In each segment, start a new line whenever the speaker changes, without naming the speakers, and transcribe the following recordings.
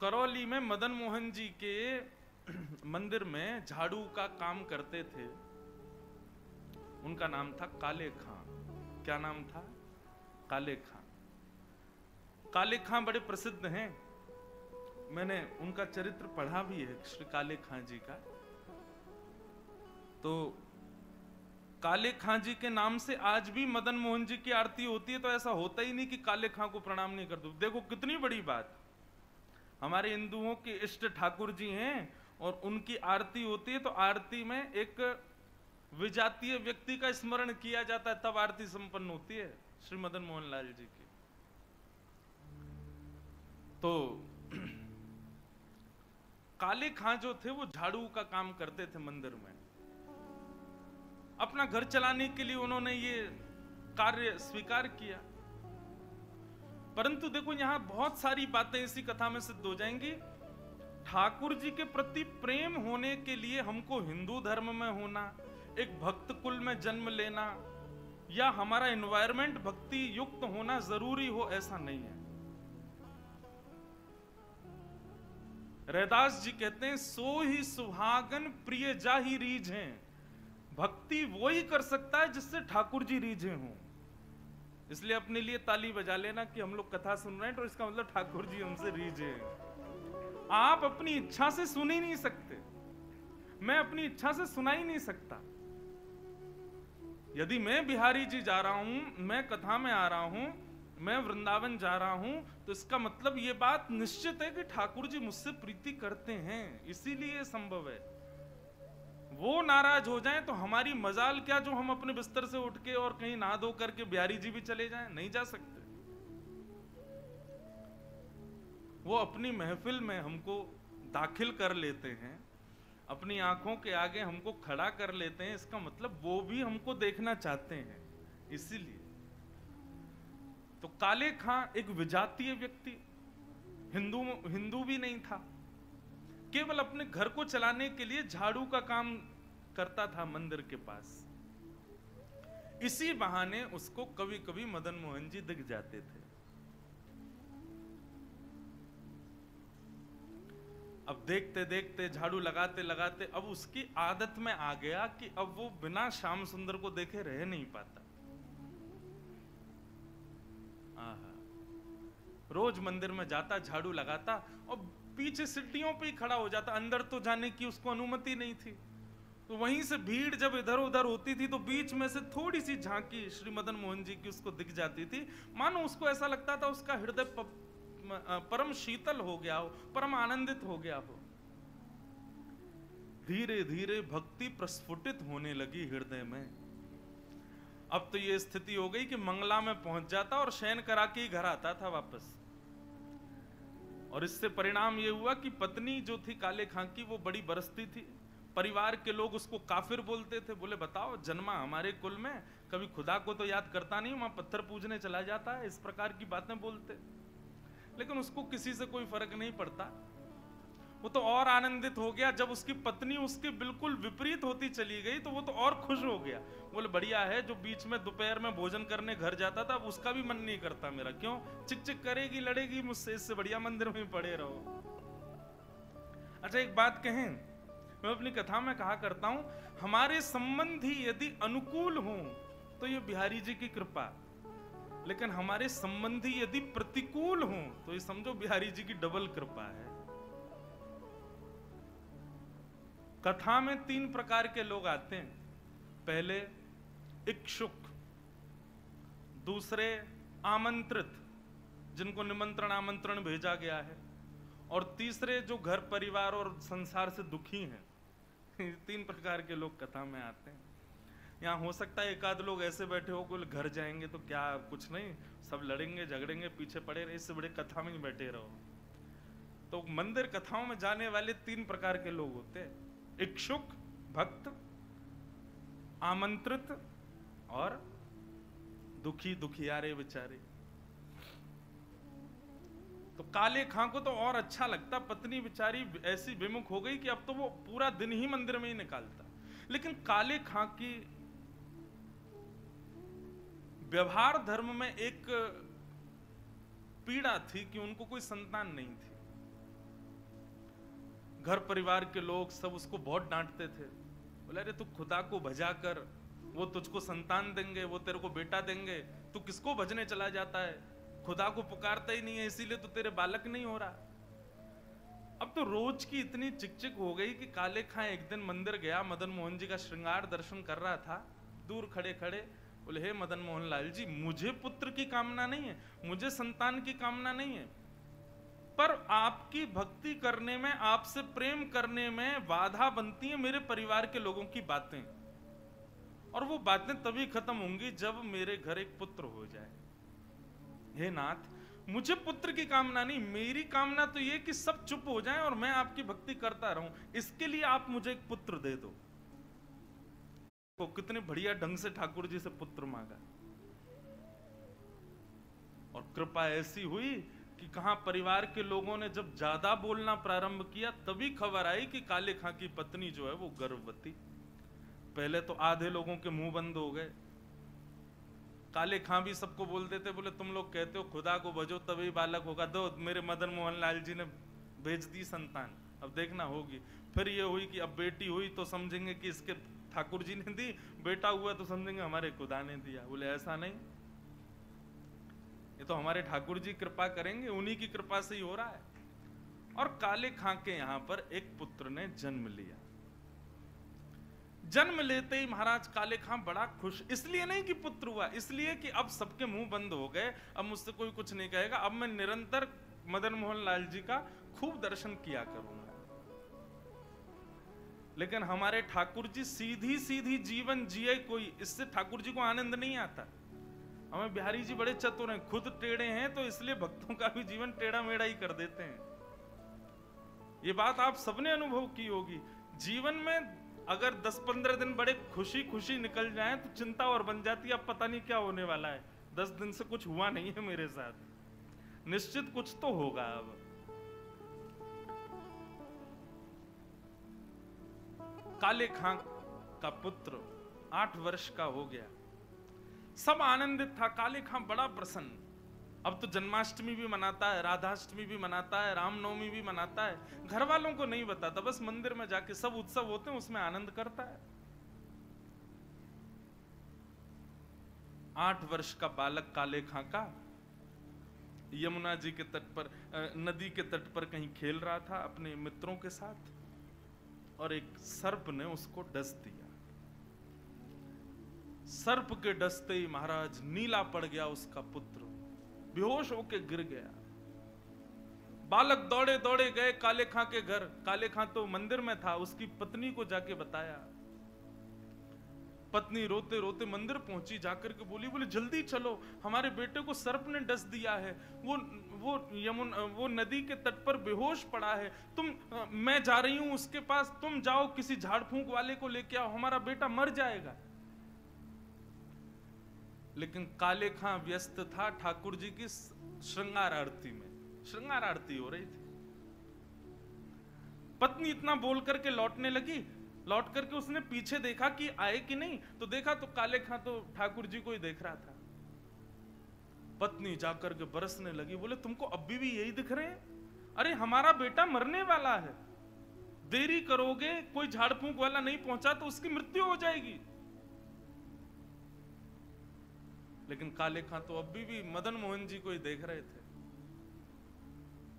करौली में मदन मोहन जी के मंदिर में झाड़ू का काम करते थे। उनका नाम था काले खां। क्या नाम था? काले खां। काले खां बड़े प्रसिद्ध हैं। मैंने उनका चरित्र पढ़ा भी है, श्री काले खां जी का। तो काले खां जी के नाम से आज भी मदन मोहन जी की आरती होती है। तो ऐसा होता ही नहीं कि काले खां को प्रणाम नहीं कर दो। देखो कितनी बड़ी बात। हमारे हिंदुओं के इष्ट ठाकुर जी हैं और उनकी आरती होती है, तो आरती में एक विजातीय व्यक्ति का स्मरण किया जाता है, तब आरती संपन्न होती है श्री मदन मोहन लाल जी की। तो काले खां जो थे वो झाड़ू का काम करते थे मंदिर में। अपना घर चलाने के लिए उन्होंने ये कार्य स्वीकार किया। परंतु देखो यहां बहुत सारी बातें इसी कथा में सिद्ध हो जाएंगी। ठाकुर जी के प्रति प्रेम होने के लिए हमको हिंदू धर्म में होना, एक भक्त कुल में जन्म लेना, या हमारा एनवायरमेंट भक्ति युक्त होना जरूरी हो, ऐसा नहीं है। रैदास जी कहते हैं, सो ही सुहागन प्रिय जाहि रीझ हैं। भक्ति वो ही कर सकता है जिससे ठाकुर जी रीझे हों। इसलिए अपने लिए ताली बजा लेना कि हम लोग कथा सुन रहे हैं, तो इसका मतलब ठाकुर जी हमसे रीझे हैं। आप अपनी इच्छा से सुन ही नहीं सकते। मैं अपनी इच्छा से सुना ही नहीं सकता। यदि मैं बिहारी जी जा रहा हूं, मैं कथा में आ रहा हूं, मैं वृंदावन जा रहा हूं, तो इसका मतलब यह बात निश्चित है कि ठाकुर जी मुझसे प्रीति करते हैं, इसीलिए संभव है। वो नाराज हो जाएं तो हमारी मजाल क्या जो हम अपने बिस्तर से उठ के और कहीं नहा धो करके बिहारी जी भी चले जाएं? नहीं जा सकते। वो अपनी महफिल में हमको दाखिल कर लेते हैं, अपनी आंखों के आगे हमको खड़ा कर लेते हैं, इसका मतलब वो भी हमको देखना चाहते हैं, इसीलिए। तो काले खां एक विजातीय व्यक्ति, हिंदू भी नहीं था, केवल अपने घर को चलाने के लिए झाड़ू का काम करता था मंदिर के पास। इसी बहाने उसको कभी कभी मदन मोहन जी दिख जाते थे। अब देखते देखते, झाड़ू लगाते लगाते, अब उसकी आदत में आ गया कि अब वो बिना श्याम सुंदर को देखे रह नहीं पाता। रोज मंदिर में जाता, झाड़ू लगाता और पीछे सीढ़ियों पे ही खड़ा हो जाता। अंदर तो जाने की उसको अनुमति नहीं थी। तो वहीं से भीड़ जब इधर उधर होती थी तो बीच में से थोड़ी सी झांकी श्री मदन मोहन जी की उसको दिख जाती थी। मानो उसको ऐसा लगता था उसका हृदय परम शीतल हो गया हो, परम आनंदित हो गया हो। धीरे धीरे भक्ति प्रस्फुटित होने लगी हृदय में। अब तो ये स्थिति हो गई कि मंगला में पहुंच जाता और शयन करा के ही घर आता था वापस। और इससे परिणाम ये हुआ कि पत्नी जो थी काले खां की, वो बड़ी बरसती थी। परिवार के लोग उसको काफिर बोलते थे। बोले बताओ, जन्मा हमारे कुल में, कभी खुदा को तो याद करता नहीं, वहां पत्थर पूजने चला जाता है, इस प्रकार की बातें बोलते। लेकिन उसको किसी से कोई फर्क नहीं पड़ता। वो तो और आनंदित हो गया जब उसकी पत्नी उसके बिल्कुल विपरीत होती चली गई, तो वो तो और खुश हो गया। बोले बढ़िया है, जो बीच में दोपहर में भोजन करने घर जाता था, अब उसका भी मन नहीं करता मेरा। क्यों? चिक चिक करेगी, लड़ेगी मुझसे, इससे बढ़िया मंदिर में पड़े रहो। अच्छा एक बात कहें, मैं अपनी कथा में कहा करता हूं, हमारे संबंधी यदि अनुकूल हों तो ये बिहारी जी की कृपा, लेकिन हमारे संबंधी यदि प्रतिकूल हों तो ये समझो बिहारी जी की डबल कृपा है। कथा में 3 प्रकार के लोग आते हैं। पहले इच्छुक, दूसरे आमंत्रित, जिनको निमंत्रण आमंत्रण भेजा गया है, और तीसरे जो घर परिवार और संसार से दुखी हैं। 3 प्रकार के लोग कथा में आते हैं। यहाँ हो सकता है एक आध लोग ऐसे बैठे हो कि घर जाएंगे तो क्या, कुछ नहीं, सब लड़ेंगे झगड़ेंगे, पीछे पड़े रहे, इससे बड़े कथा में ही बैठे रहो। तो मंदिर कथाओं में जाने वाले 3 प्रकार के लोग होते हैं, इच्छुक, भक्त, आमंत्रित और दुखी, दुखियारे बेचारे। तो काले खां को तो और अच्छा लगता, पत्नी बेचारी ऐसी विमुख हो गई कि अब तो वो पूरा दिन ही मंदिर में ही निकालता। लेकिन काले खां की व्यवहार धर्म में एक पीड़ा थी कि उनको कोई संतान नहीं थी। घर परिवार के लोग सब उसको बहुत डांटते थे। बोले अरे तू खुदा को भजा कर, वो तुझको संतान देंगे, वो तेरे को बेटा देंगे, तू किसको भजने चला जाता है, खुदा को पुकारता ही नहीं है, इसीलिए तो तेरे बालक नहीं हो रहा। अब तो रोज की इतनी चिकचिक हो गई कि काले खां एक दिन मंदिर गया, मदन मोहन जी का श्रृंगार दर्शन कर रहा था, दूर खड़े खड़े बोले हे मदन मोहन लाल जी, मुझे पुत्र की कामना नहीं है, मुझे संतान की कामना नहीं है, पर आपकी भक्ति करने में, आपसे प्रेम करने में बाधा बनती है मेरे परिवार के लोगों की बातें, और वो बातें तभी खत्म होंगी जब मेरे घर एक पुत्र हो जाए। हे नाथ, मुझे पुत्र की कामना नहीं, मेरी कामना तो ये कि सब चुप हो जाएं और मैं आपकी भक्ति करता रहूं, इसके लिए आप मुझे एक पुत्र दे दो। वो कितने बढ़िया ढंग से ठाकुर जी से पुत्र मांगा, और कृपा ऐसी हुई कि कहां परिवार के लोगों ने जब ज्यादा बोलना प्रारंभ किया, तभी खबर आई कि काले खां की पत्नी जो है वो गर्भवती। पहले तो आधे लोगों के मुंह बंद हो गए। काले खां भी सबको बोल देते, बोले तुम लोग कहते हो खुदा को भजो तभी बालक होगा, दो मेरे मदन मोहन लाल जी ने भेज दी संतान, अब देखना होगी। फिर ये हुई कि अब बेटी हुई तो समझेंगे कि इसके ठाकुर जी ने दी, बेटा हुआ तो समझेंगे हमारे खुदा ने दिया। बोले ऐसा नहीं, ये तो हमारे ठाकुर जी कृपा करेंगे, उन्हीं की कृपा से ही हो रहा है। और काले खां के यहां पर एक पुत्र ने जन्म लिया। जन्म लेते ही महाराज काले खां बड़ा खुश, इसलिए नहीं कि पुत्र हुआ, इसलिए कि अब सबके मुंह बंद हो गए, अब मुझसे कोई कुछ नहीं कहेगा, अब मैं निरंतर मदन मोहन लाल जी का खूब दर्शन किया करूंगा। लेकिन हमारे ठाकुर जी सीधी सीधी जीवन जिए कोई, इससे ठाकुर जी को आनंद नहीं आता। हमें बिहारी जी बड़े चतुर हैं, खुद टेढ़े हैं तो इसलिए भक्तों का भी जीवन टेढ़ा मेढ़ा ही कर देते हैं। ये बात आप सबने अनुभव की होगी। जीवन में अगर 10-15 दिन बड़े खुशी खुशी निकल जाएं तो चिंता और बन जाती है, अब पता नहीं क्या होने वाला है, 10 दिन से कुछ हुआ नहीं है मेरे साथ, निश्चित कुछ तो होगा। अब काले खां का पुत्र 8 वर्ष का हो गया, सब आनंदित था, काले खां बड़ा प्रसन्न। अब तो जन्माष्टमी भी मनाता है, राधाष्टमी भी मनाता है, रामनवमी भी मनाता है, घर वालों को नहीं बताता, बस मंदिर में जाके सब उत्सव होते हैं उसमें आनंद करता है। 8 वर्ष का बालक काले खां का यमुना जी के तट पर, नदी के तट पर कहीं खेल रहा था अपने मित्रों के साथ, और एक सर्प ने उसको डस दिया। सर्प के डसते ही महाराज नीला पड़ गया उसका पुत्र, बेहोश होके गिर गया। बालक दौड़े दौड़े गए काले खां के घर, काले खां तो मंदिर में था, उसकी पत्नी को जाके बताया। पत्नी रोते रोते मंदिर पहुंची, जाकर के बोली जल्दी चलो, हमारे बेटे को सर्प ने डस दिया है, वो नदी के तट पर बेहोश पड़ा है, मैं जा रही हूं उसके पास, तुम जाओ किसी झाड़ फूंक वाले को लेके आओ, हमारा बेटा मर जाएगा। लेकिन काले खां व्यस्त था ठाकुर जी की श्रृंगार आरती में, श्रृंगार आरती हो रही थी। पत्नी इतना बोल करके लौटने लगी, लौट करके उसने पीछे देखा कि आए कि नहीं, तो देखा तो काले खां तो ठाकुर जी को ही देख रहा था। पत्नी जाकर के बरसने लगी, बोले तुमको अभी भी यही दिख रहे हैं? अरे हमारा बेटा मरने वाला है, देरी करोगे, कोई झाड़ फूंक वाला नहीं पहुंचा तो उसकी मृत्यु हो जाएगी। लेकिन काले खां तो अभी भी मदन मोहन जी को ही देख रहे थे।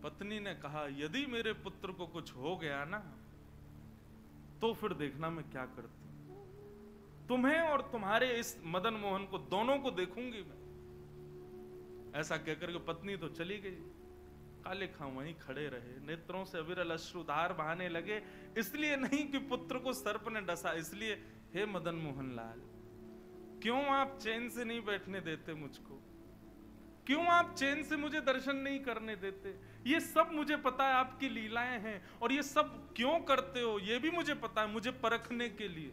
पत्नी ने कहा यदि मेरे पुत्र को कुछ हो गया ना तो फिर देखना मैं क्या करती, तुम्हें और तुम्हारे इस मदन मोहन को दोनों को देखूंगी मैं। ऐसा कहकर के पत्नी तो चली गई, काले खां वहीं खड़े रहे, नेत्रों से अविरल अश्रुधार बहाने लगे, इसलिए नहीं कि पुत्र को सर्प ने डसा, इसलिए हे मदन मोहन लाल, क्यों आप चैन से नहीं बैठने देते मुझको, क्यों आप चैन से मुझे दर्शन नहीं करने देते? ये सब मुझे पता है आपकी लीलाएं हैं, और ये सब क्यों करते हो ये भी मुझे पता है, मुझे परखने के लिए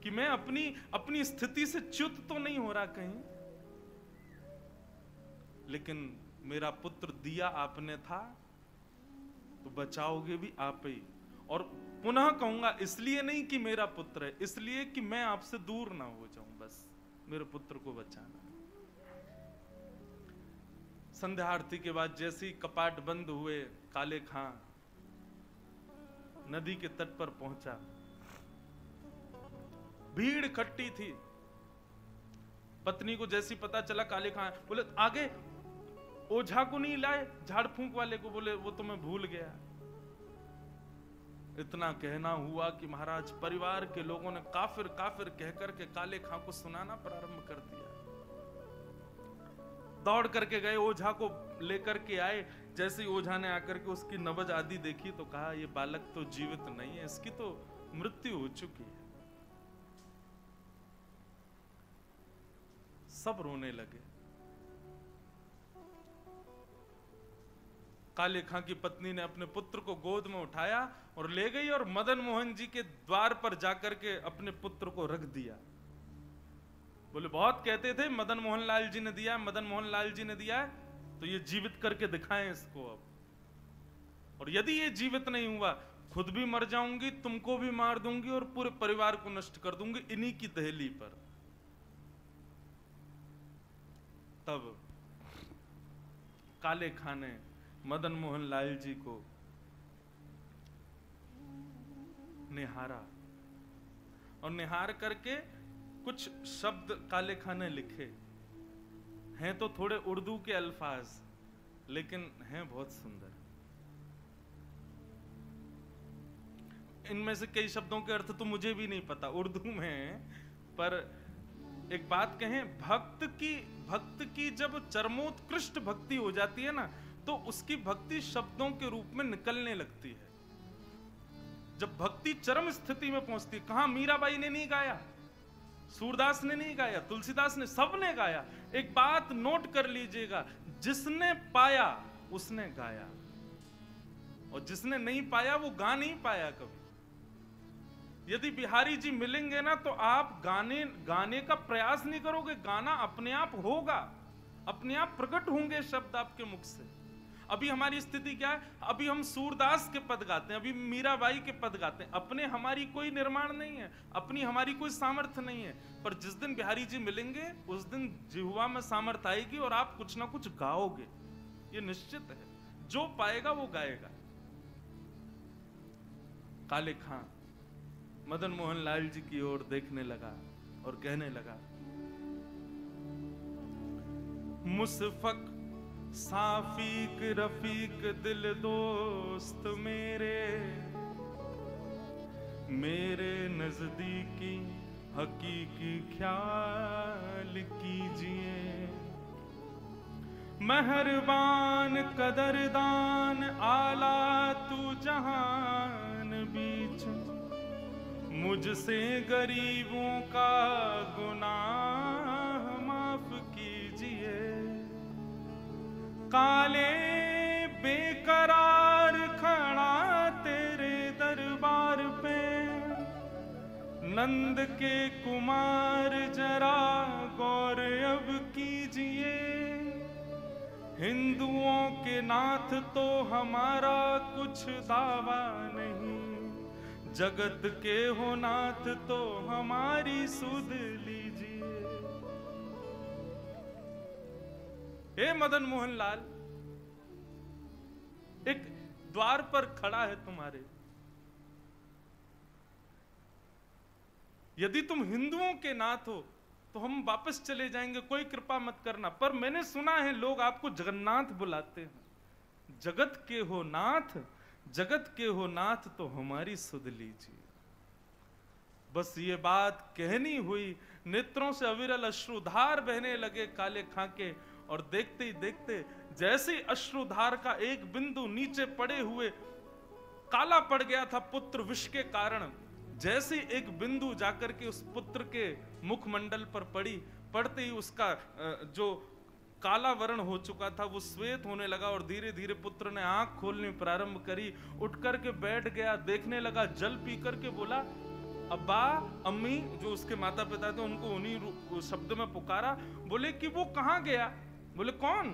कि मैं अपनी स्थिति से च्युत तो नहीं हो रहा कहीं। लेकिन मेरा पुत्र दिया आपने था तो बचाओगे भी आप ही, और पुनः कहूंगा इसलिए नहीं कि मेरा पुत्र है, इसलिए कि मैं आपसे दूर ना हो जाऊं, बस मेरे पुत्र को बचाना। संध्या आरती के बाद जैसे ही कपाट बंद हुए, काले खां नदी के तट पर पहुंचा। भीड़ इकट्ठी थी। पत्नी को जैसी पता चला काले खां, बोले आगे ओझा को नहीं लाए, झाड़ फूंक वाले को, बोले वो तो मैं भूल गया। इतना कहना हुआ कि महाराज परिवार के लोगों ने काफिर काफिर कहकर के काले खां को सुनाना प्रारंभ कर दिया। दौड़ करके गए, ओझा को लेकर के आए। जैसे ही ओझा ने आकर के उसकी नब्ज आदि देखी तो कहा ये बालक तो जीवित नहीं है, इसकी तो मृत्यु हो चुकी है। सब रोने लगे। काले खां की पत्नी ने अपने पुत्र को गोद में उठाया और ले गई और मदन मोहन जी के द्वार पर जाकर के अपने पुत्र को रख दिया। बोले बहुत कहते थे मदन मोहन लाल जी ने दिया, मदन मोहन लाल जी ने दिया, तो ये जीवित करके दिखाएं इसको अब। और यदि ये जीवित नहीं हुआ, खुद भी मर जाऊंगी, तुमको भी मार दूंगी और पूरे परिवार को नष्ट कर दूंगी इन्हीं की दहली पर। तब काले खां ने मदन मोहन लाल जी को निहारा और निहार करके कुछ शब्द काले खां ने लिखे हैं, तो थोड़े उर्दू के अल्फाज, लेकिन हैं बहुत सुंदर। इनमें से कई शब्दों के अर्थ तो मुझे भी नहीं पता, उर्दू में है, पर एक बात कहें, भक्त की जब चरमोत्कृष्ट भक्ति हो जाती है ना, तो उसकी भक्ति शब्दों के रूप में निकलने लगती है। जब भक्ति चरम स्थिति में पहुंचती है, कहां मीराबाई ने नहीं गाया, सूरदास ने नहीं गाया, तुलसीदास ने, सबने गाया। एक बात नोट कर लीजिएगा, जिसने पाया उसने गाया, और जिसने नहीं पाया वो गा नहीं पाया कभी। यदि बिहारी जी मिलेंगे ना, तो आप गाने का प्रयास नहीं करोगे, गाना अपने आप होगा, अपने आप प्रकट होंगे शब्द आपके मुख से। अभी हमारी स्थिति क्या है, अभी हम सूरदास के पद गाते हैं, अभी मीराबाई के पद गाते हैं, अपने हमारी कोई निर्माण नहीं है, अपनी हमारी कोई सामर्थ्य नहीं है। पर जिस दिन बिहारी जी मिलेंगे उस दिन जिह्वा में सामर्थ्य आएगी और आप कुछ ना कुछ गाओगे, ये निश्चित है। जो पाएगा वो गाएगा। काले खां मदन मोहन लाल जी की ओर देखने लगा और कहने लगा, मुसफक साफीक रफीक दिल दोस्त मेरे नजदीकी हकीकी ख्याल कीजिए। मेहरबान कदरदान आला तू जहान बीच, मुझसे गरीबों का गुनाह माफ कीजिए। काले बेकरार खड़ा तेरे दरबार पे, नंद के कुमार जरा गौर अब कीजिए। हिंदुओं के नाथ तो हमारा कुछ दावा नहीं, जगत के हो नाथ तो हमारी सुध लीजिए। हे मदन मोहन लाल, एक द्वार पर खड़ा है तुम्हारे, यदि तुम हिंदुओं के नाथ हो तो हम वापस चले जाएंगे, कोई कृपा मत करना। पर मैंने सुना है लोग आपको जगन्नाथ बुलाते हैं। जगत के हो नाथ, जगत के हो नाथ तो हमारी सुध लीजिए। बस ये बात कहनी हुई, नेत्रों से अविरल अश्रुधार बहने लगे काले खां के, और देखते ही देखते जैसे ही अश्रुधार का एक बिंदु नीचे पड़े हुए काला पड़ गया था पुत्र विष के कारण, जैसे एक बिंदु जाकर के उस पुत्र के मुखमंडल पर पड़ी, पड़ते ही उसका जो काला वर्ण हो चुका था वो श्वेत होने लगा, और धीरे धीरे पुत्र ने आंख खोलनी प्रारंभ करी। उठ करके बैठ गया, देखने लगा, जल पी करके बोला, अब्बा अम्मी, जो उसके माता पिता थे उनको उन्हीं शब्द में पुकारा। बोले कि वो कहाँ गया? बोले कौन?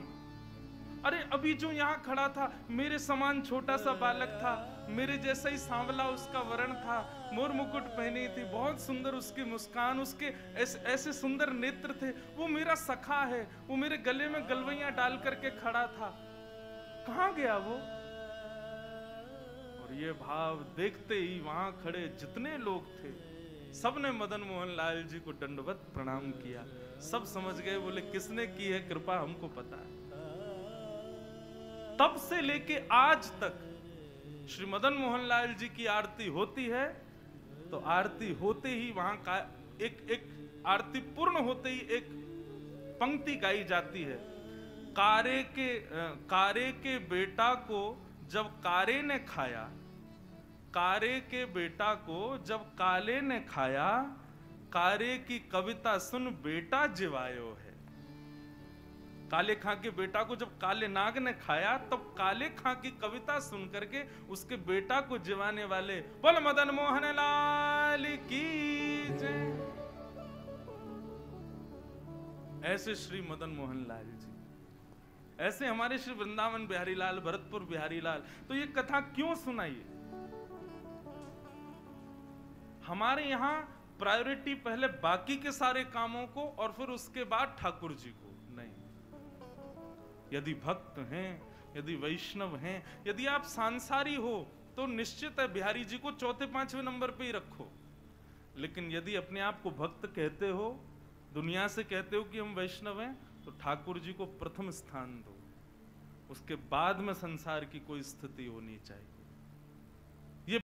अरे अभी जो यहाँ खड़ा था, मेरे समान छोटा सा बालक था, मेरे जैसा ही सांवला उसका वर्ण था, मोर मुकुट पहनी थी, बहुत सुंदर उसकी मुस्कान, उसके ऐसे सुंदर नेत्र थे, वो मेरा सखा है, वो मेरे गले में गलवैयां डाल करके खड़ा था, कहाँ गया वो? और ये भाव देखते ही वहां खड़े जितने लोग थे सबने मदन मोहन लाल जी को दंडवत प्रणाम किया। सब समझ गए, बोले किसने की है कृपा हमको पता है। तब से लेके आज तक श्री मदन मोहन लाल जी की आरती होती है तो आरती होते ही वहां का एक आरती पूर्ण होते ही एक पंक्ति गाई जाती है। कारे के बेटा को जब कारे ने खाया, कारे के बेटा को जब काले ने खाया, कारे की कविता सुन बेटा जिवायो है। काले खां के बेटा को जब काले नाग ने खाया तब काले खां की कविता सुन करके उसके बेटा को जिवाने वाले बोल मदन मोहन लाल की जय। ऐसे श्री मदन मोहन लाल जी, ऐसे हमारे श्री वृंदावन बिहारी लाल, भरतपुर बिहारी लाल। तो ये कथा क्यों सुनाइए? हमारे यहां प्रायोरिटी पहले बाकी के सारे कामों को और फिर उसके बाद ठाकुर जी को नहीं। यदि भक्त हैं, यदि वैष्णव हैं, यदि आप सांसारी हो तो निश्चित है बिहारी जी को चौथे पांचवें नंबर पे ही रखो। लेकिन यदि अपने आप को भक्त कहते हो, दुनिया से कहते हो कि हम वैष्णव हैं, तो ठाकुर जी को प्रथम स्थान दो। उसके बाद में संसार की कोई स्थिति होनी चाहिए।